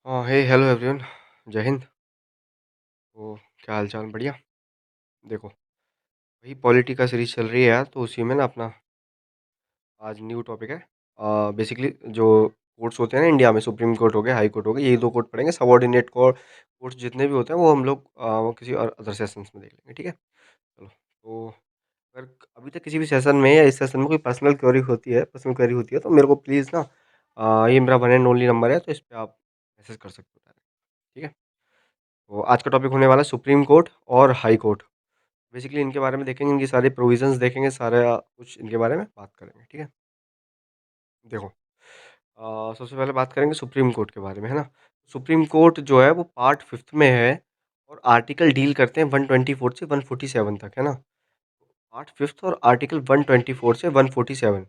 हे hello everyone. जय हिंद। तो क्या हाल चाल? बढ़िया। देखो, वही पॉलिटी का सीरीज चल रही है यार, तो उसी में ना अपना आज न्यू टॉपिक है। बेसिकली जो कोर्ट्स होते हैं ना इंडिया में, सुप्रीम कोर्ट हो गया, हाई कोर्ट हो गया, यही दो कोर्ट पढ़ेंगे। सबऑर्डिनेट कोर्ट्स जितने भी होते हैं वो हम लोग वो किसी और अदर सेशंस में देख लेंगे, ठीक है? चलो, तो अगर अभी तक किसी भी सेशन में या इस सेशन में कोई पर्सनल क्वेरी होती है तो मेरे को प्लीज़ ना ये मेरा वन एंड ओनली नंबर है, तो इस पे आप मैसेज कर सकते हो, ठीक है? तो आज का टॉपिक होने वाला है सुप्रीम कोर्ट और हाई कोर्ट। बेसिकली इनके बारे में देखेंगे, इनकी सारी प्रोविज़न्स देखेंगे, सारा कुछ इनके बारे में बात करेंगे, ठीक है? देखो, सबसे पहले बात करेंगे सुप्रीम कोर्ट के बारे में, है ना? सुप्रीम कोर्ट जो है वो पार्ट 5th में है और आर्टिकल डील करते हैं 124 से 147 तक, है ना? पार्ट 5th और आर्टिकल 124 से 147।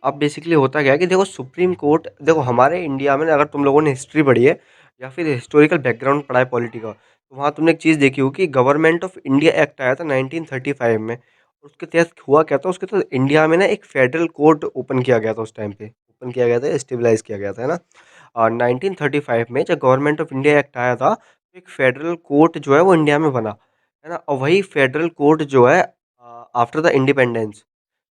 अब बेसिकली होता क्या है कि देखो, सुप्रीम कोर्ट, देखो हमारे इंडिया में ना, अगर तुम लोगों ने हिस्ट्री पढ़ी है या फिर हिस्टोरिकल बैकग्राउंड पढ़ा है पॉलिटी का, तो वहाँ तुमने एक चीज़ देखी होगी कि गवर्नमेंट ऑफ इंडिया एक्ट आया था 1935 में। उसके तहत हुआ क्या था, उसके तहत इंडिया में ना एक फेडरल कोर्ट ओपन किया गया था, उस टाइम पे ओपन किया गया था, स्टेबलाइज किया गया था, है ना? 1935 में जब गवर्नमेंट ऑफ इंडिया एक्ट आया था, तो एक फेडरल कोर्ट जो है वो इंडिया में बना, है ना? और वही फेडरल कोर्ट जो है आफ्टर द इंडिपेंडेंस,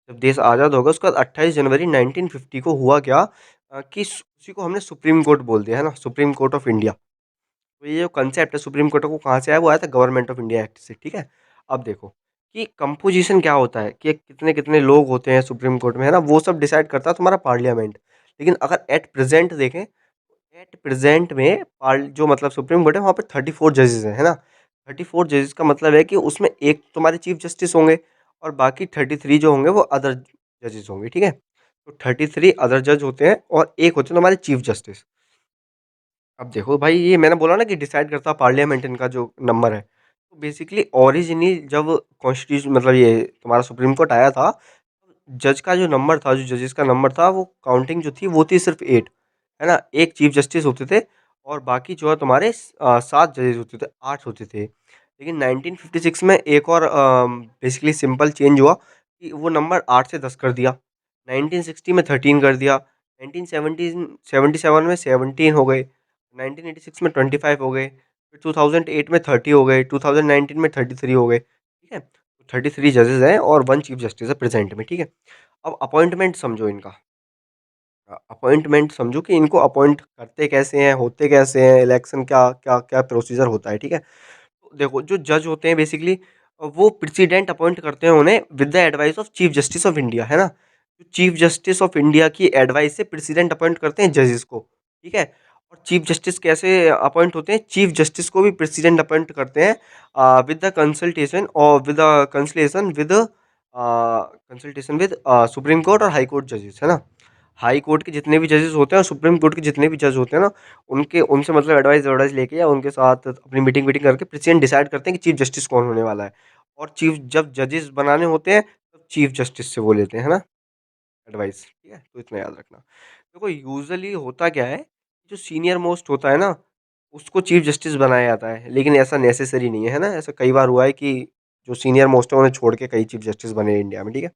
जब देश आज़ाद होगा उसके बाद 28 जनवरी 1950 को हुआ क्या, कि उसी को हमने सुप्रीम कोर्ट बोल दिया, है ना? Supreme court of India. तो ये जो कंसेप्ट है सुप्रीम कोर्ट को कहाँ से आया, वो आया था गवर्नमेंट ऑफ इंडिया एक्ट से, ठीक है? अब देखो कि कंपोजिशन क्या होता है, कि कितने-कितने लोग होते हैं सुप्रीम कोर्ट में, है ना? वो सब डिसाइड करता है तुम्हारा पार्लियामेंट। लेकिन अगर एट प्रेज़ेंट देखें, एट प्रेज़ेंट में पार्ल जो मतलब सुप्रीम कोर्ट है वहाँ पे 34 जजेस हैं, है ना? 34 जजेस का मतलब है कि उसमें एक तुम्हारे चीफ जस्टिस होंगे और बाकी 33 जो होंगे वो अदर जजेस होंगे, ठीक है? तो 33 अदर जज होते हैं और एक होते हैं तुम्हारे चीफ जस्टिस। अब देखो भाई, ये मैंने बोला ना कि डिसाइड करता पार्लियामेंट इनका जो नंबर है। तो बेसिकली ओरिजिनली जब कॉन्स्टिट्यूशन मतलब ये तुम्हारा सुप्रीम कोर्ट आया था, जज का जो नंबर था, जो जजेस का नंबर था, वो काउंटिंग जो थी वो थी सिर्फ़ 8, है ना? 1 चीफ जस्टिस होते थे और बाकी जो है तुम्हारे 7 जजेस होते थे, 8 होते थे। लेकिन 1956 में एक और बेसिकली सिंपल चेंज हुआ कि वो नंबर 8 से 10 कर दिया। 1960 में 13 कर दिया। 1977 में 17 हो गए। 1986 में 25 हो गए। फिर 2008 में 30 हो गए। 2019 में 33 हो गए। ठीक है? 33 जजेस हैं और 1 चीफ जस्टिस है प्रेज़ेंट में, ठीक है? अब अपॉइंटमेंट समझो इनका। अपॉइंटमेंट समझो कि इनको अपॉइंट करते कैसे हैं, होते कैसे हैं, इलेक्शन क्या क्या क्या प्रोसीजर होता है, ठीक है? तो देखो, जो जज होते हैं बेसिकली वो प्रेसिडेंट अपॉइंट करते हैं उन्हें with the advice of chief justice of India, है ना? चीफ जस्टिस ऑफ इंडिया की एडवाइस से प्रेसिडेंट अपॉइंट करते हैं जजेस को, ठीक है? और चीफ जस्टिस कैसे अपॉइंट होते हैं? चीफ जस्टिस को भी प्रेसिडेंट अपॉइंट करते हैं विद द कंसल्टेशन और with the consultation with supreme court और हाई कोर्ट जजेस, है ना? हाई कोर्ट के जितने भी जजेस होते हैं और सुप्रीम कोर्ट के जितने भी जज होते हैं ना, उनके उनसे मतलब एडवाइस लेके या उनके साथ अपनी मीटिंग करके प्रेसिडेंट डिसाइड करते हैं कि चीफ जस्टिस कौन होने वाला है। और चीफ जब जजेस बनाने होते हैं, तब चीफ जस्टिस से वो लेते हैं, है ना? एडवाइस, ठीक है? तो इतना याद रखना। देखो, यूजुअली होता क्या है, जो सीनियर मोस्ट होता है ना, उसको चीफ जस्टिस बनाया जाता है, लेकिन ऐसा नेसेसरी नहीं है, है ना? ऐसा कई बार हुआ है कि जो सीनियर मोस्ट है उन्हें छोड़ के कई चीफ जस्टिस बने हैं इंडिया में, ठीक है?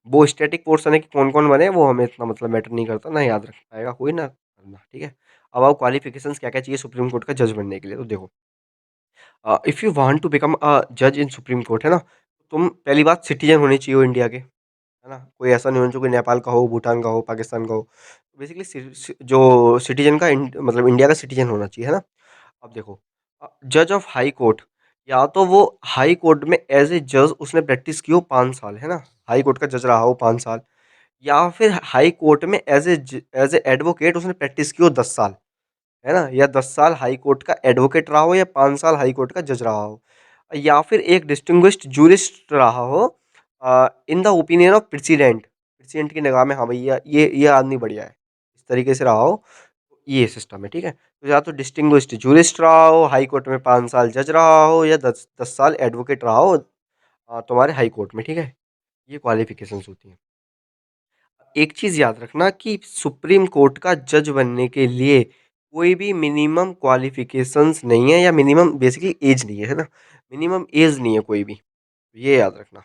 वो स्टैटिक पोर्शन है कि कौन-कौन बने, वो हमें इतना मतलब मैटर नहीं करता, ना याद रख पाएगा कोई, ना करना, ठीक है? अब आओ क्वालिफ़िकेशंस क्या-क्या चाहिए सुप्रीम कोर्ट का जज बनने के लिए, तो देखो, if you want to become a जज इन सुप्रीम कोर्ट, है ना? तुम पहली बात सिटीज़न होने चाहिए हो इंडिया के, है ना? कोई ऐसा नहीं होना चाहिए कोई नेपाल का हो, भूटान का हो, पाकिस्तान का हो। बेसिकली जो सिटीज़न का मतलब इंडिया का सिटीज़न होना चाहिए, है ना? अब देखो, जज ऑफ हाई कोर्ट, या तो वो हाई कोर्ट में एज़ ए जज उसने प्रैक्टिस की हो 5 साल, है ना? हाई कोर्ट का जज रहा हो 5 साल, या फिर हाई कोर्ट में एज़ ए एडवोकेट उसने प्रैक्टिस की हो 10 साल, है ना? या 10 साल हाई कोर्ट का एडवोकेट रहा हो या 5 साल हाई कोर्ट का जज रहा हो, या फिर एक डिस्टिंग्विश्ड जूरिस्ट रहा हो in the opinion of president. President की निगाह में हाँ भैया ये आदमी बढ़िया है, इस तरीके से रहा हो, ये सिस्टम है, ठीक है? तो या तो डिस्टिंग्विश्ड जूरिस्ट रहा हो, हाई कोर्ट में 5 साल जज रहा हो, या 10 साल एडवोकेट रहा हो तुम्हारे हाई कोर्ट में, ठीक है? ये क्वालिफ़िकेशंस होती हैं। एक चीज़ याद रखना कि सुप्रीम कोर्ट का जज बनने के लिए कोई भी मिनिमम क्वालिफ़िकेशंस नहीं है, या मिनिमम बेसिकली ऐज नहीं है, है ना? मिनिमम ऐज नहीं है कोई भी, ये याद रखना।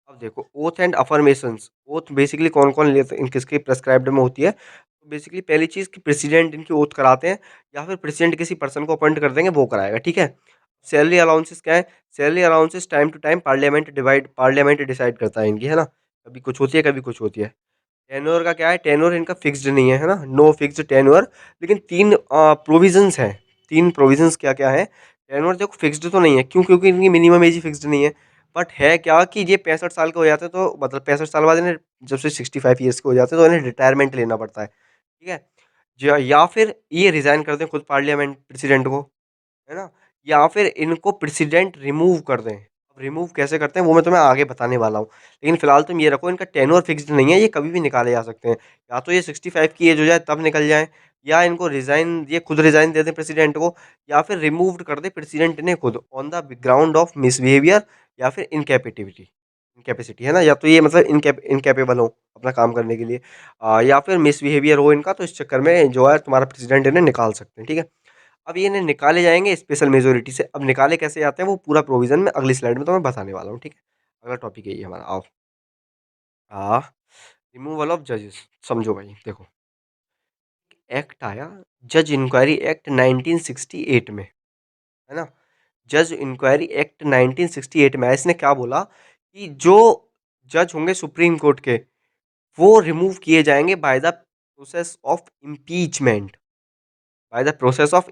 अब देखो oath and affirmations, oath basically कौन-कौन लेते इन किसके प्रिस्क्राइब्ड में होती है। तो बेसिकली पहली चीज़ कि प्रेसिडेंट इनकी ओथ कराते हैं या फिर प्रेसिडेंट किसी पर्सन को अपॉइंट कर देंगे वो कराएगा, ठीक है? सैलरी अलाउंसेस क्या है? Salary allowances time to time parliament decide करता है इनकी, है ना? कभी कुछ होती है, कभी कुछ होती है। टेन्योर का क्या है? टेन्योर इनका फिक्स्ड नहीं है ना? नो फिक्स्ड टेन्योर, लेकिन 3 प्रोविज़न्स हैं। 3 प्रोविज़न्स क्या-क्या हैं? टेन्योर देखो फिक्स्ड तो नहीं है, क्यों? क्योंकि इनकी मिनिमम एज ही फिक्स्ड नहीं है। बट है क्या कि ये 65 साल के हो जाते हैं तो मतलब 65 साल बाद इन्हें जब से 65 ईयर्स के हो जाते हैं तो इन्हें रिटायरमेंट लेना पड़ता है, ठीक है? या फिर ये रिज़ाइन कर दें खुद पार्लियामेंट प्रेसिडेंट को, है ना? या फिर इनको प्रेसिडेंट रिमूव कर दें। अब रिमूव कैसे करते हैं वो मैं तुम्हें आगे बताने वाला हूँ। लेकिन फिलहाल तुम ये रखो इनका टेन्योर फिक्स्ड नहीं है, ये कभी भी निकाले जा सकते हैं। या तो ये 65 की एज हो जाए तब निकल जाएँ, या इनको रिज़ाइन ये खुद रिज़ाइन दे दें प्रेसिडेंट को, या फिर रिमूव्ड कर दे प्रेसिडेंट ने खुद on the ground of misbehaviour या फिर इनकैपेसिटी, है ना? या तो ये मतलब इनकैपेबल हो अपना काम करने के लिए, या फिर मिसबिहेवियर हो इनका, तो इस चक्कर में जो है तुम्हारा प्रेसिडेंट इन्हें निकाल सकते हैं, ठीक है? अब ये इन्हें निकाले जाएँगे स्पेशल मेजॉरिटी से। अब निकाले कैसे जाते हैं वो पूरा प्रोविज़न मैं अगली स्लाइड में तुम्हें बताने वाला हूँ, ठीक है? अगला टॉपिक यही है हमारा, आओ। हाँ, रिमूवल ऑफ जजेस, समझो भाई देखो, एक्ट आया जज इंक्वायरी एक्ट 1968 में, है ना? जज इंक्वायरी एक्ट 1968 में आया। इसने क्या बोला कि जो जज होंगे सुप्रीम कोर्ट के, वो रिमूव किए जाएँगे by the process of impeachment. अब प्रोसेस ऑफ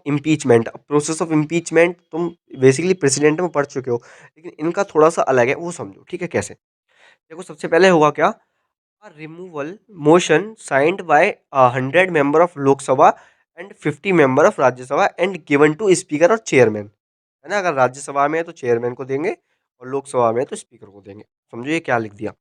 इम्पीचमेंट तुम बेसिकली प्रेसिडेंट में पढ़ चुके हो, लेकिन इनका थोड़ा-सा अलग है, वो समझो, ठीक है कैसे? देखो सबसे पहले होगा क्या, a removal motion signed by 100 member of Lok Sabha and 50 member of Rajya Sabha and given to speaker और चेयरमैन, है ना? अगर राज्यसभा में है तो चेयरमैन को देंगे और लोकसभा में है तो स्पीकर को देंगे। समझो ये क्या लिख दिया?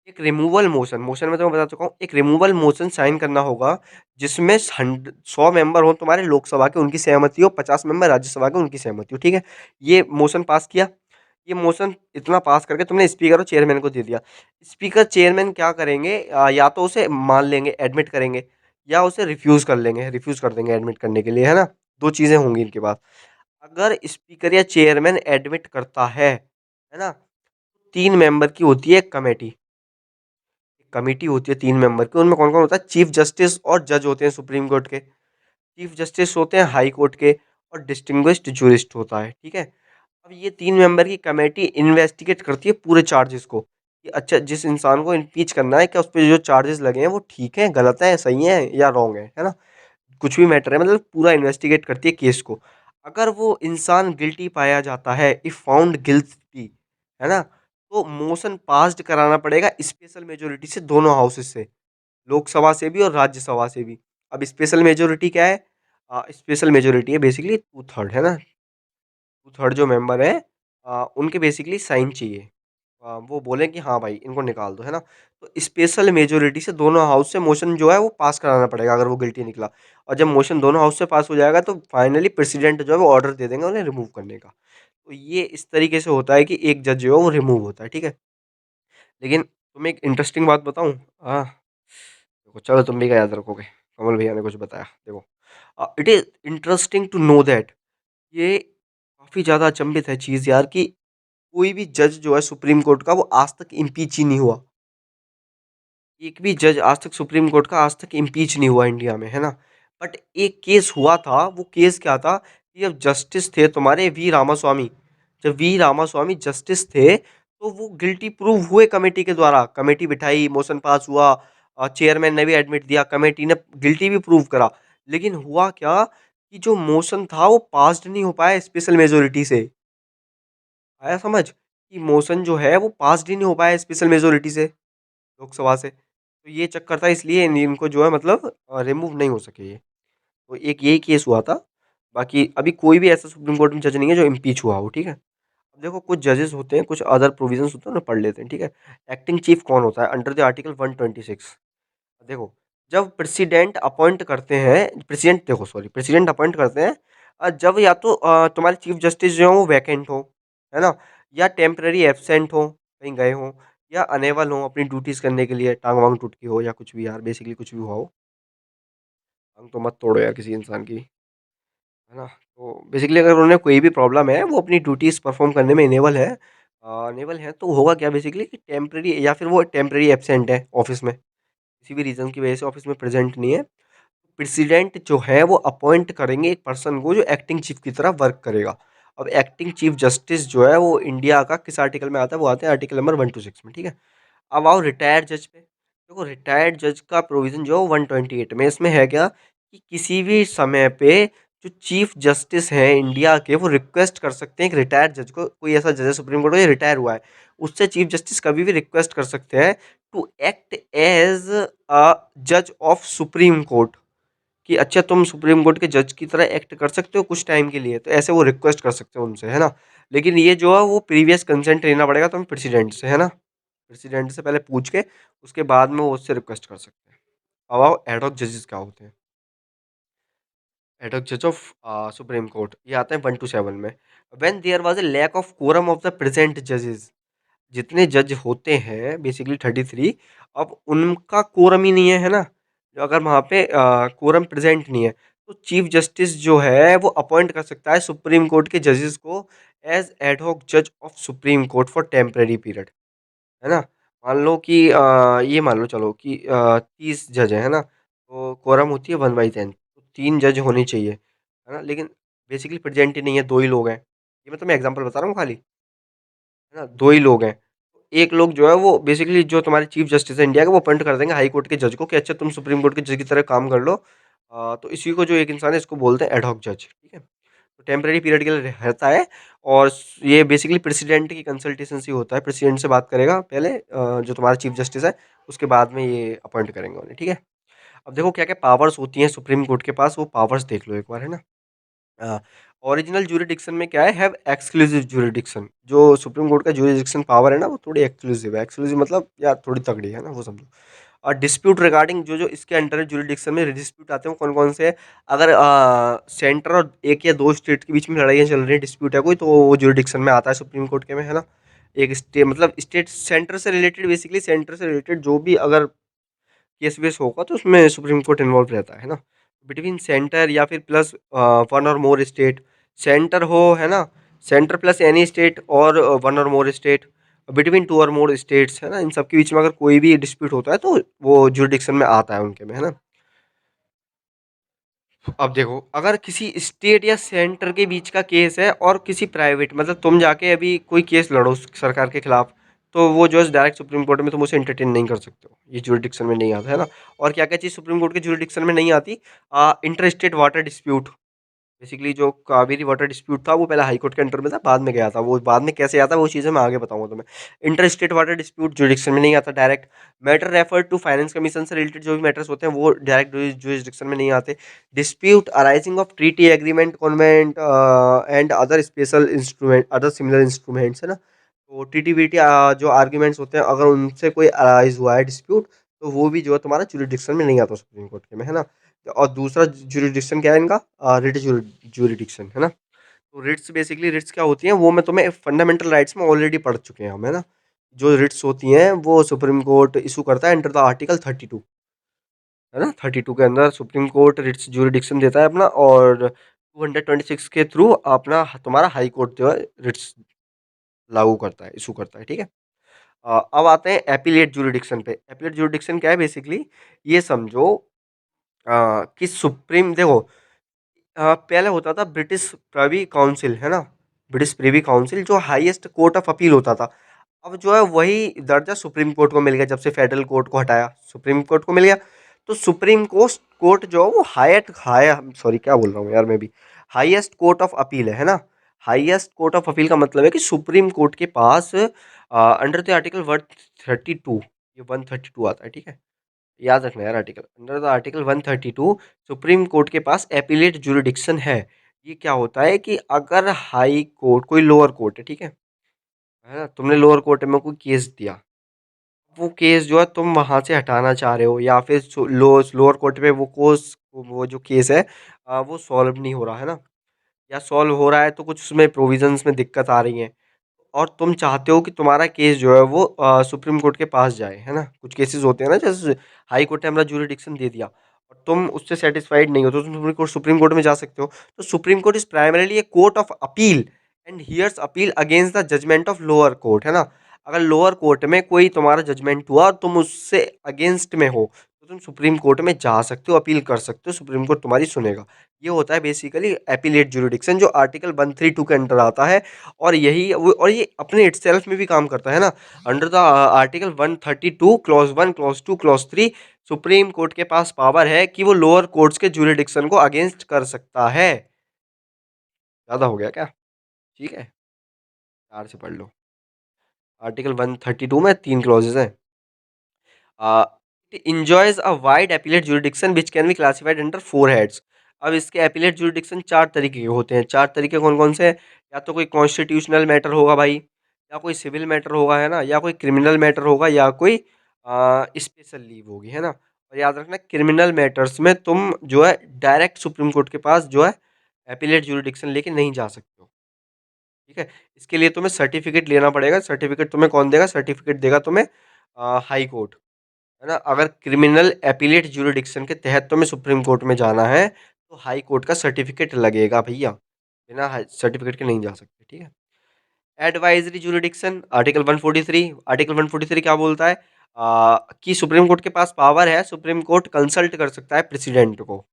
एक रिमूवल मोशन, मोशन में तो मैं बता चुका हूँ, एक रिमूवल मोशन साइन करना होगा जिसमें 100 मेंबर हों तुम्हारे लोकसभा के उनकी सहमति हो, 50 मेंबर राज्यसभा के उनकी सहमति हो, ठीक है? ये मोशन पास किया, ये मोशन इतना पास करके तुमने स्पीकर और चेयरमैन को दे दिया। स्पीकर चेयरमैन क्या करेंगे, या तो उसे मान लेंगे, एडमिट करेंगे, या उसे रिफ्यूज़ कर देंगे एडमिट करने के लिए, है ना? 2 चीज़ें होंगी इनके पास। अगर स्पीकर या चेयरमैन एडमिट करता है ना? 3 मेंबर की होती है एक कमेटी। कमिटी होती है 3 मेंबर की, उनमें कौन-कौन होता है? चीफ जस्टिस और जज होते हैं सुप्रीम कोर्ट के, चीफ जस्टिस होते हैं हाई कोर्ट के, और डिस्टिंग्विश्ड ज्यूरिस्ट होता है, ठीक है? अब ये 3 मेंबर की कमेटी इन्वेस्टिगेट करती है पूरे चार्जेस को, कि अच्छा जिस इंसान को इम्पीच करना है, क्या उस पे जो चार्जेस लगे हैं वो ठीक हैं, गलत हैं, सही हैं या रॉन्ग है ना? कुछ भी मैटर है, मतलब पूरा इन्वेस्टिगेट करती है केस को। अगर वो इंसान गिल्टी पाया जाता है, इफ फाउंड गिल्टी, है ना? तो मोशन पास्ड कराना पड़ेगा स्पेशल मेजॉरिटी से, दोनों हाउसेस से, लोकसभा से भी और राज्यसभा से भी। अब स्पेशल मेजॉरिटी क्या है? स्पेशल मेजॉरिटी है बेसिकली 2/3, है ना? 2/3 जो मेंबर हैं, उनके बेसिकली साइन चाहिए। वो बोलें कि हाँ भाई इनको निकाल दो, है ना? तो स्पेशल मेजॉरिटी से दोनों हाउस से मोशन जो है वो पास कराना पड़ेगा अगर वो गिल्टी निकला। और जब मोशन दोनों हाउस से पास हो जाएगा तो फाइनली प्रेसिडेंट जो है वो ऑर्डर दे देंगे उन्हें रिमूव करने का। तो ये इस तरीके से होता है कि एक जज जो है वो रिमूव होता है, ठीक है? लेकिन तुम्हें एक इंटरेस्टिंग बात बताऊँ? देखो चलो तुम भी क्या याद रखोगे, कमल भैया ने कुछ बताया। देखो, it is interesting to know that, ये काफ़ी ज़्यादा अचंभित है चीज़ यार, कि कोई भी जज जो है सुप्रीम कोर्ट का वो आज तक इम्पीच ही नहीं हुआ। एक भी जज आज तक सुप्रीम कोर्ट का आज तक इम्पीच नहीं हुआ इंडिया में, है ना? बट एक केस हुआ था, वो केस क्या था कि जब जस्टिस थे तुम्हारे वी रामास्वामी, जब वी रामास्वामी जस्टिस थे, तो वो गिल्टी प्रूव हुए कमेटी के द्वारा। कमेटी बिठाई, मोशन पास हुआ, चेयरमैन ने भी एडमिट दिया, कमेटी ने गिल्टी भी प्रूव करा। लेकिन हुआ क्या कि जो मोशन था वो पास्ड नहीं हो पाया स्पेशल मेजॉरिटी से। आया समझ? कि मोशन जो है वो पास्ड ही नहीं हो पाया स्पेशल मेजॉरिटी से, लोकसभा से। तो ये चक्कर था, इसलिए इनको जो है मतलब रिमूव नहीं हो सके ये। तो एक यही केस हुआ था। बाकी अभी कोई भी ऐसा सुप्रीम कोर्ट में जज नहीं है जो इम्पीच हुआ हो, ठीक है? अब देखो कुछ जजेस होते हैं, कुछ अदर प्रोविजंस होते हैं, उन्हें पढ़ लेते हैं, ठीक है? एक्टिंग चीफ कौन होता है अंडर द आर्टिकल 126? देखो, जब प्रेसिडेंट अपॉइंट करते हैं, जब या तो तुम्हारे चीफ जस्टिस जो हैं वो वैकेंट हो, है ना? या टेम्परेरी एब्सेंट हो, कहीं गए हों, या अनेबल हों अपनी ड्यूटीज़ करने के लिए, टाँग-वाँग टूट गई हो या कुछ भी यार, बेसिकली कुछ भी हुआ हो। टाँग तो मत तोड़ो यार किसी इंसान की, है ना? तो बेसिकली अगर उन्हें कोई भी प्रॉब्लम है, वो अपनी ड्यूटीज़ परफ़ॉर्म करने में इनेबल है, नेबल हैं तो होगा क्या बेसिकली कि टेम्परेरी या फिर वो टेम्परेरी एब्सेंट है ऑफ़िस में, किसी भी रीज़न की वजह से ऑफ़िस में प्रेज़ेंट नहीं है। प्रेसिडेंट जो है वो अपॉइंट करेंगे एक पर्सन को जो एक्टिंग चीफ की तरह वर्क करेगा। अब एक्टिंग चीफ जस्टिस जो है वो इंडिया का किस आर्टिकल में आता है? वो आता है आर्टिकल नंबर 126 में, ठीक है? अब आओ रिटायर्ड जज पे। देखो रिटायर्ड जज का प्रोविज़न जो है 128 में, इसमें है क्या कि किसी भी समय पे जो चीफ जस्टिस हैं इंडिया के वो रिक्वेस्ट कर सकते हैं एक रिटायर्ड जज को, कोई ऐसा जज है सुप्रीम कोर्ट में ये रिटायर हुआ है, उससे चीफ जस्टिस कभी भी रिक्वेस्ट कर सकते हैं टू एक्ट एज़ अ जज ऑफ सुप्रीम कोर्ट। कि अच्छा तुम सुप्रीम कोर्ट के जज की तरह एक्ट कर सकते हो कुछ टाइम के लिए, तो ऐसे वो रिक्वेस्ट कर सकते हो उनसे, है ना? लेकिन ये जो है वो प्रीवियस कंसेंट लेना पड़ेगा तुम्हें प्रेसिडेंट से, है ना? प्रेसिडेंट से पहले पूछ के उसके बाद में वो उससे रिक्वेस्ट कर सकते हैं। अब आओ एड हॉक जजेस क्या होते हैं? एड हॉक जज ऑफ सुप्रीम कोर्ट ये आते हैं 1 टू 7 में। When there was a lack of quorum of the present जजेस, जितने जज होते हैं बेसिकली 33, अब उनका कोरम ही नहीं है ना? जो अगर वहाँ पे कोरम प्रेज़ेंट नहीं है, तो चीफ जस्टिस जो है वो अपॉइंट कर सकता है सुप्रीम कोर्ट के जजेस को एज़ एड हॉक जज of supreme court for temporary period, है ना? मान लो कि ये मान लो चलो कि 30 जज हैं, है ना? तो कोरम होती है 1/10, तो 3 जज होने चाहिए, है ना? लेकिन बेसिकली प्रेज़ेंट ही नहीं है, 2 ही लोग हैं। ये मैं तुम्हें एग्ज़ाम्पल बता रहा हूँ खाली। है ना? 2 ही लोग हैं। एक लोग जो है वो बेसिकली जो तुम्हारे चीफ जस्टिस है इंडिया के वो अपॉइंट कर देंगे हाई कोर्ट के जज को कि अच्छा तुम सुप्रीम कोर्ट के जज की तरह काम कर लो। तो इसी को जो एक इंसान है इसको बोलते हैं एड हॉक जज, ठीक है? तो टेम्परेरी पीरियड के लिए रहता है और ये बेसिकली प्रेसिडेंट की कंसल्टेशन से होता है। प्रेसिडेंट से बात करेगा पहले जो तुम्हारा चीफ जस्टिस है, उसके बाद में ये अपॉइंट करेंगे उन्हें, ठीक है? अब देखो क्या-क्या पावर्स होती हैं सुप्रीम कोर्ट के पास, वो पावर्स देख लो एक बार, है ना? अ, ओरिजिनल ज्यूरिडिक्शन में क्या है, हैव एक्सक्लूसिव ज्यूरिडिक्शन। जो सुप्रीम कोर्ट का ज्यूरिडिक्शन पावर है ना वो थोड़ी एक्सक्लूसिव है। एक्सक्लूसिव मतलब यार थोड़ी तगड़ी है ना, वो समझो। और डिस्प्यूट रिगार्डिंग जो इसके अंडर ज्यूरिडिक्शन में डिस्प्यूट आते हैं वो कौन कौन से हैं? अगर सेंटर और एक या दो स्टेट के बीच में लड़ाइयाँ चल रही हैं, डिस्प्यूट है कोई, तो वो ज्यूरिडिक्शन में आता है सुप्रीम कोर्ट के में, है ना? एक स्टे मतलब स्टेट सेंटर से रिलेटेड, बेसिकली सेंटर से रिलेटेड जो भी अगर केस वेस होगा तो उसमें सुप्रीम कोर्ट इन्वॉल्व रहता है ना? बिटवीन सेंटर या फिर प्लस 1 और मोर स्टेट, सेंटर हो, है ना? सेंटर प्लस एनी स्टेट और 1 और मोर स्टेट, बिटवीन 2 और मोर स्टेट्स, है ना? इन सब के बीच में अगर कोई भी डिस्प्यूट होता है तो वो ज्यूरिडिक्शन में आता है उनके में, है ना? अब देखो अगर किसी स्टेट या सेंटर के बीच का केस है और किसी प्राइवेट, मतलब तुम जाके अभी कोई केस लड़ो सरकार के खिलाफ, तो वो जो है डायरेक्ट सुप्रीम कोर्ट में तुम उसे एंटरटेन नहीं कर सकते हो, ये ज्यूरिडिक्शन में नहीं आता, है ना? और क्या क्या चीज़ सुप्रीम कोर्ट के ज्यूरिडिक्शन में नहीं आती? Inter state water dispute, basically जो कावेरी वाटर डिस्प्यूट था वो पहले हाई कोर्ट के अंडर में था, बाद में गया था। वो बाद में कैसे आता है वो चीज़ें मैं आगे बताऊँगा तुम्हें। Inter state water dispute jurisdiction में नहीं आता direct. Matter refer to finance commission से रिलेटेड जो भी मैटर्स होते हैं वो डायरेक्ट ज्यूरिडिक्शन में नहीं आते। Dispute arising of treaty agreement convent and other special instrument, other similar instruments, है ना? तो टीटी-वीटी जो आर्ग्यूमेंट्स होते हैं अगर उनसे कोई अराइज़ हुआ है डिस्प्यूट, तो वो भी जो है तुम्हारा ज्यूरिडिक्शन में नहीं आता सुप्रीम कोर्ट के में, है ना? और दूसरा ज्यूरिडिक्शन क्या है इनका? रिट ज्यूरिडिक्शन, है ना? तो रिट्स, बेसिकली रिट्स क्या होती हैं वो मैं तुम्हें फंडामेंटल राइट्स में ऑलरेडी पढ़ चुके हैं हम, है ना? जो रिट्स होती हैं वो सुप्रीम कोर्ट इशू करता है अंडर द आर्टिकल 32, है ना? 32 के अंदर सुप्रीम कोर्ट रिट्स ज्यूरिडिक्शन देता है अपना, और 226 के थ्रू अपना तुम्हारा हाई कोर्ट जो है रिट्स लागू करता है, इशू करता है, ठीक है? अब आते हैं एपीलेट ज्यूरिडिक्शन पे। एपीलेट ज्यूरिडिक्शन क्या है बेसिकली? ये समझो कि सुप्रीम देखो पहले होता था ब्रिटिश प्रिवी काउंसिल, है ना? ब्रिटिश प्रिवी काउंसिल जो हाईएस्ट कोर्ट ऑफ अपील होता था। अब जो है वही दर्जा सुप्रीम कोर्ट को मिल गया, जब से फेडरल कोर्ट को हटाया, सुप्रीम कोर्ट को मिल गया। तो सुप्रीम कोर्ट कोर्ट जो है वो हाईएस्ट हाई सॉरी क्या बोल रहा हूँ यार मैं भी, हाईएस्ट कोर्ट ऑफ अपील है ना? हाईएस्ट कोर्ट ऑफ अपील का मतलब है कि सुप्रीम कोर्ट के पास अंडर द आर्टिकल 132, ये 132 आता है, ठीक है? याद रखना यार article, under the article 132 supreme court के पास एपीलेट ज्यूरिडिक्शन है। ये क्या होता है कि अगर हाई कोर्ट कोई लोअर कोर्ट है, ठीक है ना? तुमने लोअर कोर्ट में कोई केस दिया, वो केस जो है तुम वहाँ से हटाना चाह रहे हो या फिर लोअर कोर्ट में वो जो केस है वो सॉल्व नहीं हो रहा है ना, या सॉल्व हो रहा है तो कुछ उसमें प्रोविजंस में दिक्कत आ रही है, और तुम चाहते हो कि तुम्हारा केस जो है वो सुप्रीम कोर्ट के पास जाए, है ना? कुछ केसेस होते हैं ना, जैसे हाई कोर्ट ने हमारा ज्यूरिडिक्शन दे दिया और तुम उससे सैटिस्फाइड नहीं हो तो तुम सुप्रीम कोर्ट में जा सकते हो। तो supreme court is primarily a court of appeal and hears appeal against the judgement of lower court, है ना? अगर लोअर कोर्ट में कोई तुम्हारा जजमेंट हुआ और तुम उससे अगेंस्ट में हो, तो तुम सुप्रीम कोर्ट में जा सकते हो, अपील कर सकते हो, सुप्रीम कोर्ट तुम्हारी सुनेगा। ये होता है बेसिकली एपीलेट ज्यूरिडिक्शन, जो आर्टिकल 132 के अंडर आता है। और यही वो, और ये अपने इटसेल्फ में भी काम करता है ना। Under the article 132 clause 1 clause 2 clause 3 supreme court के पास पावर है कि वो लोअर कोर्ट्स के ज्यूरिडिक्शन को अगेंस्ट कर सकता है। ज़्यादा हो गया क्या? ठीक है, प्यार से पढ़ लो। आर्टिकल 132 में 3 क्लॉजेज़ हैं। It enjoys a wide appellate jurisdiction which can be classified under 4 heads। अब इसके एपीलेट जुरिडिक्शन 4 तरीके के होते हैं। 4 तरीके कौन-कौन से हैं? या तो कोई कॉन्स्टिट्यूशनल मैटर होगा भाई, या कोई सिविल मैटर होगा, है ना? या कोई क्रिमिनल मैटर होगा, या कोई स्पेशल लीव होगी, है ना? और याद रखना, क्रिमिनल मैटर्स में तुम जो है डायरेक्ट सुप्रीम कोर्ट के पास जो है एपीलेट जुरिडिक्शन लेके नहीं जा सकते हो, ठीक है? इसके लिए तुम्हें सर्टिफिकेट लेना पड़ेगा। सर्टिफिकेट तुम्हें कौन देगा? सर्टिफिकेट देगा तुम्हें हाई कोर्ट। है ना? अगर क्रिमिनल एपीलेट ज्यूरिडिक्शन के तहत तुम्हें सुप्रीम कोर्ट में जाना है, तो हाई कोर्ट का सर्टिफिकेट लगेगा भैया। बिना हाई सर्टिफिकेट के नहीं जा सकते, ठीक है? Advisory jurisdiction article 143। आर्टिकल 143 क्या बोलता है? कि सुप्रीम कोर्ट के पास पावर है, सुप्रीम कोर्ट कंसल्ट कर सकता है प्रेसिडेंट को,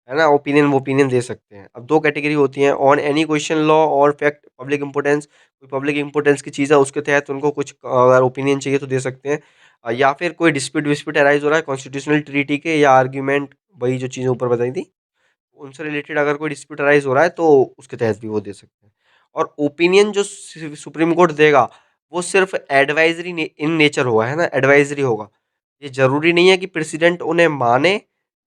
है ना? ओपिनियन दे सकते हैं। अब 2 कैटेगरी होती हैं, ऑन एनी क्वेश्चन लॉ और फैक्ट पब्लिक इम्पोर्टेंस। कोई पब्लिक इम्पोर्टेंस की चीज़ है, उसके तहत उनको कुछ अगर ओपिनियन चाहिए तो दे सकते हैं। या फिर कोई डिस्प्यूट विस्प्यूट अराइज़ हो रहा है कॉन्स्टिट्यूशनल ट्रीटी के या आर्गुमेंट, वही जो चीज़ें ऊपर बताई थी, उनसे रिलेटेड अगर कोई डिस्प्यूट अराइज़ हो रहा है तो उसके तहत भी वो दे सकते हैं। और ओपिनियन जो सुप्रीम कोर्ट देगा, वो सिर्फ़ एडवाइज़री इन नेचर होगा, है ना? एडवाइज़री होगा। ये ज़रूरी नहीं है कि प्रेसिडेंट उन्हें माने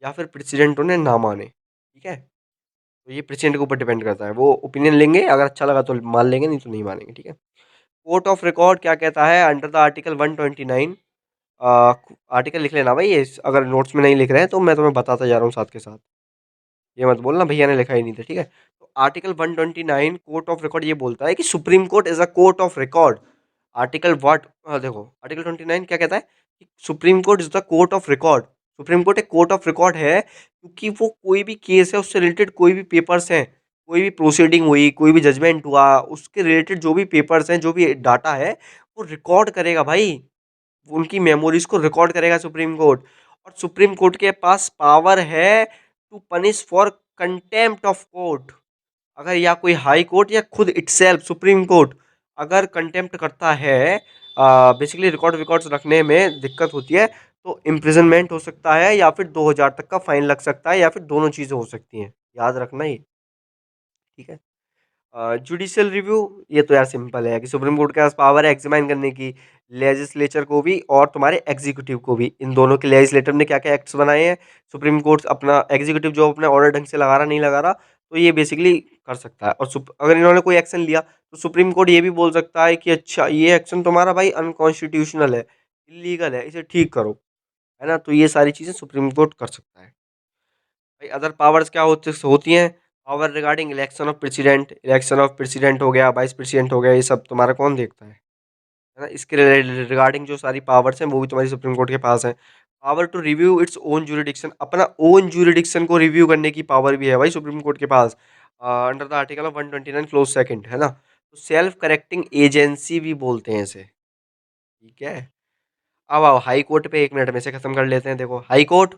या फिर प्रेसिडेंट उन्हें ना माने, ठीक है? तो ये प्रेसिडेंट के ऊपर डिपेंड करता है। वो ओपिनियन लेंगे, अगर अच्छा लगा तो मान लेंगे, नहीं तो नहीं मानेंगे, ठीक है? कोर्ट ऑफ रिकॉर्ड क्या कहता है? अंडर द आर्टिकल 129, आर्टिकल लिख लेना भाई, ये अगर नोट्स में नहीं लिख रहे हैं तो मैं तुम्हें बताता जा रहा हूँ साथ के साथ। ये मत बोलना भैया ने लिखा ही नहीं था, ठीक है? तो आर्टिकल 129 कोर्ट ऑफ रिकॉर्ड ये बोलता है कि supreme court is a court of record. Article what देखो, आर्टिकल 29 क्या कहता है? कि supreme court is the court of record. Supreme court एक कोर्ट ऑफ रिकॉर्ड है, क्योंकि वो कोई भी केस है, उससे रिलेटेड कोई भी पेपर्स हैं, कोई भी प्रोसीडिंग हुई, कोई भी जजमेंट हुआ, उसके रिलेटेड जो भी पेपर्स हैं, जो भी डाटा है, वो रिकॉर्ड करेगा भाई। उनकी मेमोरीज़ को रिकॉर्ड करेगा सुप्रीम कोर्ट। और सुप्रीम कोर्ट के पास पावर है to punish for contempt of court. अगर या कोई हाई कोर्ट या खुद इटसेल्फ सुप्रीम कोर्ट अगर कंटेम्प्ट करता है, बेसिकली रिकॉर्ड्स रखने में दिक्कत होती है, तो इम्प्रिजनमेंट हो सकता है, या फिर 2000 तक का फाइन लग सकता है, या फिर दोनों चीज़ें हो सकती हैं। याद रखना ये, ठीक है? जुडिशियल रिव्यू, ये तो यार सिंपल है कि सुप्रीम कोर्ट के पास पावर है एग्जामाइन करने की, लेजिस्लेचर को भी और तुम्हारे एग्जीक्यूटिव को भी। इन दोनों के लेजिस्लेटिव ने क्या क्या एक्ट्स बनाए हैं, सुप्रीम कोर्ट अपना एग्जीक्यूटिव जो अपना ऑर्डर ढंग से लगा रहा नहीं लगा रहा, तो ये बेसिकली कर सकता है। और अगर इन्होंने कोई एक्शन लिया, तो सुप्रीम कोर्ट ये भी बोल सकता है कि अच्छा, ये एक्शन तुम्हारा भाई अनकॉन्स्टिट्यूशनल है, इलीगल है, इसे ठीक करो, है ना? तो ये सारी चीज़ें सुप्रीम कोर्ट कर सकता है। भाई अदर पावर्स क्या होती हैं? Power regarding election of president हो गया, वाइस प्रेसिडेंट हो गया, ये सब तुम्हारा कौन देखता है? है ना? इसके रिगार्डिंग जो सारी पावर्स हैं, वो भी तुम्हारी सुप्रीम कोर्ट के पास है। Power to review its own jurisdiction, अपना ओन ज्यूरिडिक्शन को रिव्यू करने की पावर भी है भाई सुप्रीम कोर्ट के पास, under the article of 129 clause second, है ना? तो सेल्फ करेक्टिंग एजेंसी भी बोलते हैं इसे, ठीक है? अब आओ हाई कोर्ट पे, 1 मिनट में से खत्म कर लेते हैं। देखो हाई कोर्ट,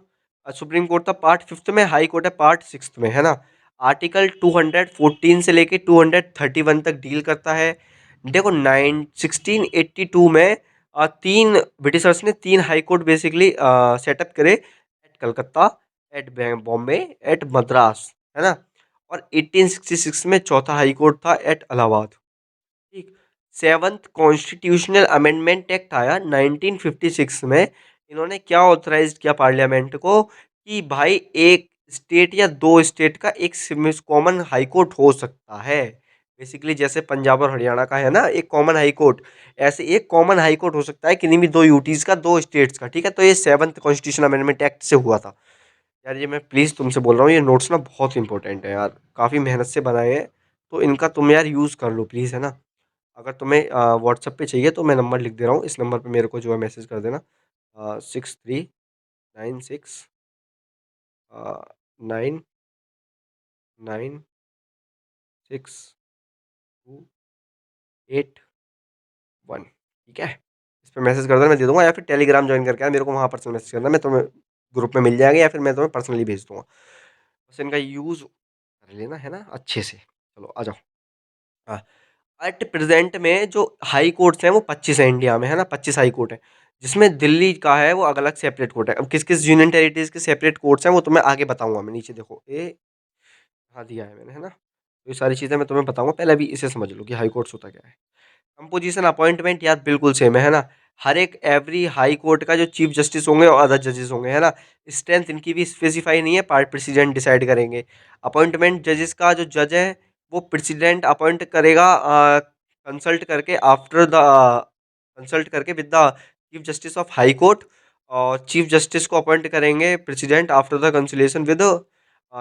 सुप्रीम कोर्ट था पार्ट 5th में, हाई कोर्ट है पार्ट 6th में, है ना? आर्टिकल 214 से लेके 231 तक डील करता है। देखो 9 1682 में 3 ब्रिटिशर्स ने 3 हाई कोर्ट बेसिकली सेटअप करे, at Calcutta, at Bombay, at Madras, है ना? और 1866 में चौथा हाई कोर्ट था एट इलाहाबाद। ठीक। 7th कॉन्स्टिट्यूशनल अमेंडमेंट एक्ट आया 1956 में। इन्होंने क्या ऑथराइज किया पार्लियामेंट को, कि भाई एक स्टेट या 2 स्टेट का एक कॉमन हाई कोर्ट हो सकता है। बेसिकली जैसे पंजाब और हरियाणा का है ना एक कॉमन हाई कोर्ट, ऐसे एक कॉमन हाई कोर्ट हो सकता है किन्हीं भी 2 यूटीज़ का, 2 स्टेट्स का, ठीक है? तो ये 7th कॉन्स्टिट्यूशन अमेंडमेंट एक्ट से हुआ था। यार ये मैं प्लीज़ तुमसे बोल रहा हूँ, ये नोट्स ना बहुत इंपॉर्टेंट है यार, काफ़ी मेहनत से बनाए हैं, तो इनका तुम यार यूज़ कर लो प्लीज़, है ना? अगर तुम्हें व्हाट्सएप पे चाहिए तो मैं नंबर लिख दे रहा हूँ, इस नंबर पे मेरे को जो है मैसेज कर देना। 6396 996 281, ठीक है? इस पे मैसेज कर देना, मैं दे दूँगा, या फिर टेलीग्राम जॉइन करके मेरे को वहाँ पर्सनल मैसेज करना, मैं तुम्हें ग्रुप में मिल जाएगा, या फिर मैं तुम्हें पर्सनली भेज दूँगा। बस इनका यूज़ कर लेना, है ना, अच्छे से। चलो आ जाओ। हाँ, एट प्रेज़ेंट में जो हाई कोर्ट्स हैं वो 25 हैं इंडिया में, है ना? 25 हाई कोर्ट हैं, जिसमें दिल्ली का है वो अलग सेपरेट कोर्ट है। अब किस-किस यूनियन टेरिटरीज़ के सेपरेट कोर्ट्स हैं वो तुम्हें आगे बताऊँगा मैं, नीचे देखो। हाँ, दिया है मैंने, है ना? ये सारी चीज़ें मैं तुम्हें बताऊँगा, पहले अभी इसे समझ लो कि हाई कोर्ट्स होता क्या है। कंपोजिशन अपॉइंटमेंट यार बिल्कुल सेम है ना? हर एक एवरी हाई कोर्ट का जो चीफ जस्टिस होंगे और अदर जजेस होंगे, है ना? स्ट्रेंथ इनकी भी स्पेसिफाई नहीं है, पार्ट प्रेसिडेंट डिसाइड करेंगे। अपॉइंटमेंट जजेस का जो जज है, वो प्रेसिडेंट अपॉइंट करेगा कंसल्ट करके आफ्टर द कंसल्ट करके with the chief justice of high court, और चीफ जस्टिस को अपॉइंट करेंगे प्रेसिडेंट आफ्टर द कंसुलेशन विद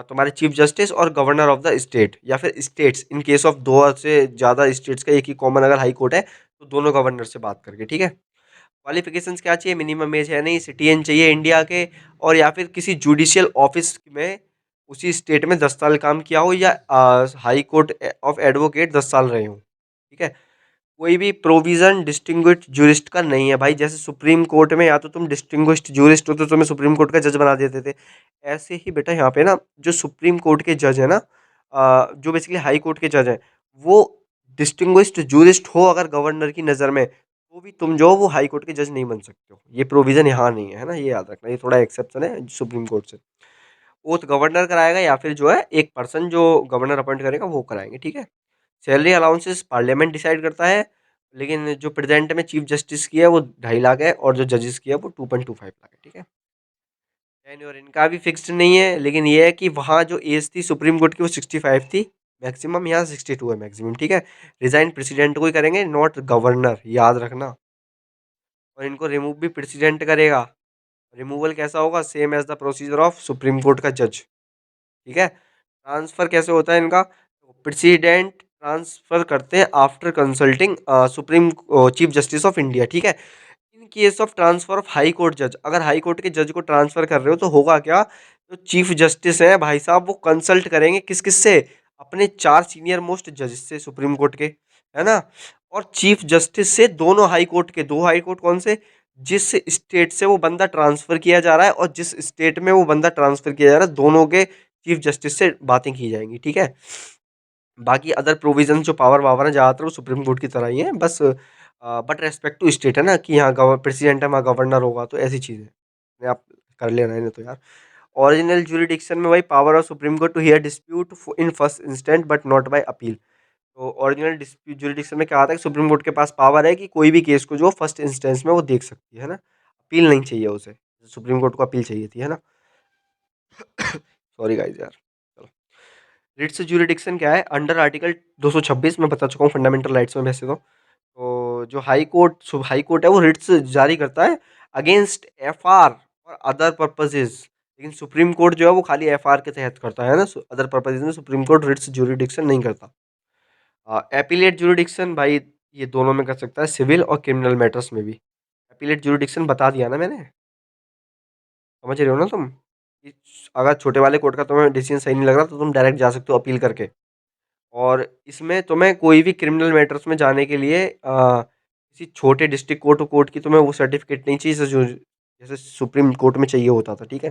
तुम्हारे चीफ जस्टिस और गवर्नर ऑफ द स्टेट, या फिर स्टेट्स इन केस ऑफ 2 से ज़्यादा स्टेट्स का एक ही कॉमन अगर हाई कोर्ट है, तो दोनों गवर्नर से बात करके, ठीक है? क्वालिफ़िकेशंस क्या चाहिए? मिनिमम एज है नहीं, सिटिज़न चाहिए इंडिया के, और या फिर किसी जुडिशियल ऑफिस में उसी स्टेट में 10 साल काम किया हो, या हाई कोर्ट ऑफ एडवोकेट 10 साल रहे हों, ठीक है? कोई भी प्रोविज़न डिस्टिंग्विश्ड जूरिस्ट का नहीं है भाई। जैसे सुप्रीम कोर्ट में या तो तुम डिस्टिंग्विश्ड जूरिस्ट हो तो तुम्हें सुप्रीम कोर्ट का जज बना देते थे। ऐसे ही बेटा यहाँ पे ना जो सुप्रीम कोर्ट के जज है ना, जो बेसिकली हाई कोर्ट के जज हैं, वो डिस्टिंग्विश्ड जूरिस्ट हो अगर गवर्नर की नज़र में, तो भी तुम जो हो वो हाई कोर्ट के जज नहीं बन सकते हो। ये प्रोविज़न यहाँ नहीं है ना, ये याद रखना, ये थोड़ा एक्सेप्शन है सुप्रीम कोर्ट से। ओथ गवर्नर कराएगा, या फिर जो है एक पर्सन जो गवर्नर अपॉइंट करेगा वो कराएंगे, ठीक है? सैलरी अलाउंसेस पार्लियामेंट डिसाइड करता है, लेकिन जो प्रेजेंट में चीफ जस्टिस की है वो 2.5 लाख है, और जो जजेस की है वो 2.25 लाख है, ठीक है? टेन्योर इनका भी फिक्स्ड नहीं है, लेकिन ये है कि वहाँ जो एज थी सुप्रीम कोर्ट की वो 65 थी मैक्सिमम, यहाँ 62 है मैक्सिमम, ठीक है? रिजाइन प्रेसिडेंट को ही करेंगे, नॉट गवर्नर, याद रखना। और इनको रिमूव भी प्रेसिडेंट करेगा। रिमूवल कैसा होगा? Same as the procedure of supreme court का जज, ठीक है? ट्रांसफ़र कैसे होता है इनका? प्रेसिडेंट ट्रांसफ़र करते हैं after consulting supreme chief justice of India, ठीक है? In case of transfer of high court जज, अगर हाई कोर्ट के जज को ट्रांसफ़र कर रहे हो तो होगा क्या? जो चीफ जस्टिस हैं भाई साहब वो कंसल्ट करेंगे किस-किस से? अपने 4 सीनियर मोस्ट जज से सुप्रीम कोर्ट के, है ना? और चीफ जस्टिस से दोनों हाई कोर्ट के, 2 हाई कोर्ट कौन से? जिस स्टेट से वो बंदा ट्रांसफ़र किया जा रहा है और जिस स्टेट में वो बंदा ट्रांसफ़र किया जा रहा है, दोनों के चीफ जस्टिस से बातें की जाएँगी, ठीक है? बाकी अदर प्रोविज़न्स जो पावर-वावर हैं ज़्यादातर वो सुप्रीम कोर्ट की तरह ही हैं, बस बट रिस्पेक्ट टू स्टेट है ना, कि यहाँ प्रेसिडेंट है, वहाँ गवर्नर होगा, तो ऐसी चीज़ है। ये आप कर लेना इन्हें तो यार। ओरिजिनल ज्यूरिडिक्शन में वही power of supreme court to hear dispute in first instant but not by appeal. तो ओरिजिनल डिस्प्यूट ज्यूरिडिक्शन में क्या आता है कि सुप्रीम कोर्ट के पास पावर है कि कोई भी केस को जो फर्स्ट इंस्टेंस में वो देख सकती है ना, अपील नहीं चाहिए उसे। सुप्रीम कोर्ट को अपील चाहिए थी, है ना? सॉरी गाइस यार। चलो, रिट्स ज्यूरिडिक्शन क्या है? अंडर आर्टिकल 226 मैं बता चुका हूँ फंडामेंटल राइट्स में वैसे तो। तो जो हाई कोर्ट है वो रिट्स जारी करता है अगेंस्ट एफआर और अदर पर्पसेस, लेकिन सुप्रीम कोर्ट जो है वो खाली एफआर के तहत करता है ना, अदर पर्पसेस में सुप्रीम कोर्ट रिट्स ज्यूरिडिक्शन नहीं करता। एपीलेट ज्यूरिडिक्शन भाई ये दोनों में कर सकता है, सिविल और क्रिमिनल मैटर्स में भी। एपीलेट ज्यूरिडिक्शन बता दिया ना मैंने, समझ रहे हो ना तुम? कि अगर छोटे वाले कोर्ट का तुम्हें डिसीजन सही नहीं लग रहा तो तुम डायरेक्ट जा सकते हो अपील करके। और इसमें तुम्हें कोई भी क्रिमिनल मैटर्स में जाने के लिए किसी छोटे डिस्ट्रिक्ट कोर्ट की तुम्हें वो सर्टिफिकेट नहीं चाहिए, जैसे सुप्रीम कोर्ट में चाहिए होता था, ठीक है?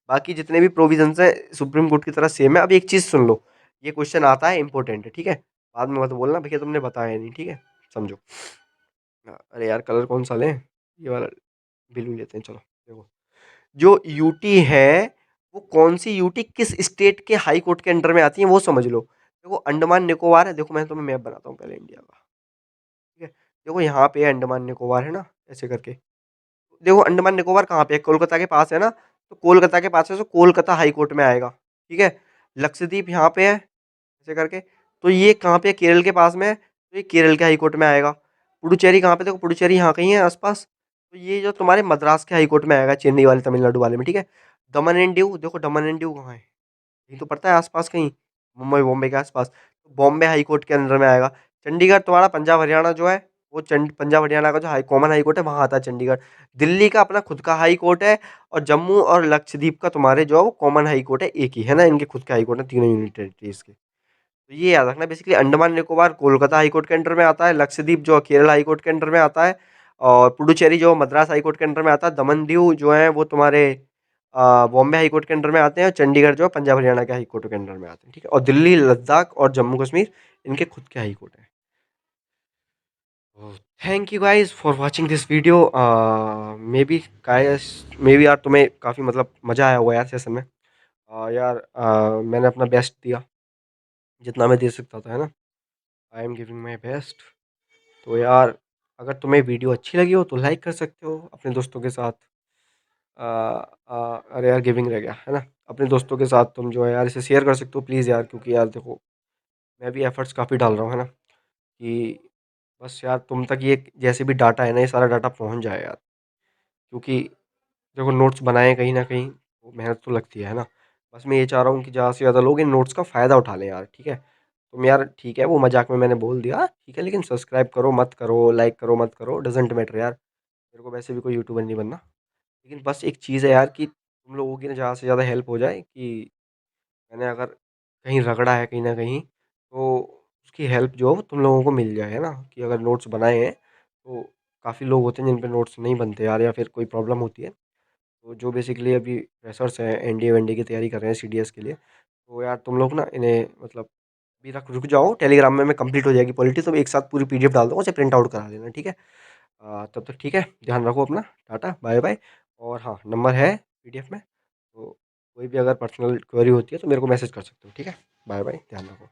बाकी जितने भी प्रोविजंस हैं सुप्रीम कोर्ट की तरह सेम है। अब एक चीज़ सुन लो, ये क्वेश्चन आता है इंपॉर्टेंट है, ठीक है? बाद में मत बोलना भैया तुमने बताया नहीं, ठीक है? समझो। अरे यार कलर कौन सा लें? ये वाला ब्लू लेते हैं, चलो देखो। जो यूटी है, वो कौन-सी यूटी किस स्टेट के हाई कोर्ट के अंडर में आती है वो समझ लो। देखो अंडमान निकोबार है, देखो मैं तुम्हें मैप बनाता हूँ पहले इंडिया का, ठीक है? देखो यहाँ पे है अंडमान निकोबार, है ना? ऐसे करके। देखो अंडमान निकोबार कहाँ पे है? कोलकाता के पास है ना? तो कोलकाता के पास है तो कोलकाता हाई कोर्ट में आएगा, ठीक है? लक्षद्वीप यहाँ पे है, ऐसे करके, तो ये कहाँ पे है? केरल के पास में है, तो ये केरल के हाई कोर्ट में आएगा। पुडुचेरी कहाँ पे? देखो पुडुचेरी यहाँ कहीं है आस-पास, तो ये जो तुम्हारे मद्रास के हाई कोर्ट में आएगा, चेन्नई वाले तमिलनाडु वाले में, ठीक है? दमन एंड दीव, देखो दमन एंड दीव कहाँ है? यही तो पड़ता है आस-पास कहीं, मुंबई बॉम्बे के आस-पास। तो बॉम्बे हाई कोर्ट के अंडर में आएगा। चंडीगढ़ तुम्हारा पंजाब हरियाणा जो है, वो पंजाब हरियाणा का जो कॉमन हाई कोर्ट है वहाँ आता है चंडीगढ़। दिल्ली का अपना खुद का हाई कोर्ट है, और जम्मू और लक्षद्वीप का तुम्हारे जो है वो कॉमन हाई कोर्ट है, एक ही है ना, इनके खुद के हाई कोर्ट है तीनों यूनियन टेरिटरीज़ के। तो ये याद रखना, basically Andaman Nicobar Kolkata high court के अंडर में आता है, लक्षद्वीप जो केरल हाई कोर्ट के अंडर में आता है, और पुडुचेरी जो मद्रास हाई कोर्ट के अंडर में आता है, दमन दीव जो है वो तुम्हारे बॉम्बे हाई कोर्ट के अंडर में आते हैं, और चंडीगढ़ जो है पंजाब हरियाणा के हाई कोर्ट के अंडर में आते हैं, ठीक है। और दिल्ली, लद्दाख और जम्मू कश्मीर इनके खुद के हाई कोर्ट हैं। Thank you guys for watching this video. May be guys, may be यार तुम्हें काफ़ी मतलब मज़ा आया होगा यार सेशन में। यार मैंने अपना बेस्ट दिया, जितना मैं दे सकता था, है ना। I am giving my best. तो यार अगर तुम्हें वीडियो अच्छी लगी हो तो लाइक कर सकते हो अपने दोस्तों के साथ। अरे यार गिविंग रह गया, है ना। अपने दोस्तों के साथ तुम जो है यार इसे शेयर कर सकते हो प्लीज़ यार, क्योंकि यार देखो मैं भी एफर्ट्स काफ़ी डाल रहा हूँ, है ना, कि बस यार तुम तक ये जैसे भी डाटा है ना, ये सारा डाटा पहुँच जाए यार। क्योंकि देखो नोट्स बनाए कहीं न कहीं वो मेहनत तो लगती है ना। बस मैं ये चाह रहा हूँ कि ज़्यादा से ज़्यादा लोग इन नोट्स का फ़ायदा उठा लें यार, ठीक है। तुम यार ठीक है वो मज़ाक में मैंने बोल दिया, ठीक है, लेकिन सब्सक्राइब करो मत करो, लाइक करो मत करो, डज़न्ट मैटर यार। मेरे को वैसे भी कोई यूट्यूबर नहीं बनना। लेकिन बस एक चीज़ है यार कि तुम लोगों की ना ज़्यादा से ज़्यादा हेल्प हो जाए, कि मैंने अगर कहीं रगड़ा है कहीं न कहीं, तो उसकी हेल्प जो है वो तुम लोगों को मिल जाए, है ना? कि अगर नोट्स बनाए हैं, तो काफ़ी लोग होते हैं जिन पे नोट्स नहीं बनते यार, या फिर कोई प्रॉब्लम होती है। तो जो बेसिकली अभी फ्रेशर्स हैं, एनडीए-वनडीए की तैयारी कर रहे हैं सीडीएस के लिए, तो यार तुम लोग ना इन्हें मतलब अभी तक रुक जाओ, टेलीग्राम में मैं कंप्लीट हो जाएगी पॉलिटी, तो एक साथ पूरी पीडीएफ डाल दूँगा, उसे प्रिंट आउट करा लेना, ठीक है? तब तक ठीक है, ध्यान रखो अपना, टाटा, बाय-बाय। और हाँ, नंबर है पीडीएफ में, तो कोई भी अगर पर्सनल क्वेरी होती है तो मेरे को मैसेज कर सकते हो, ठीक है? बाय-बाय, ध्यान रखो।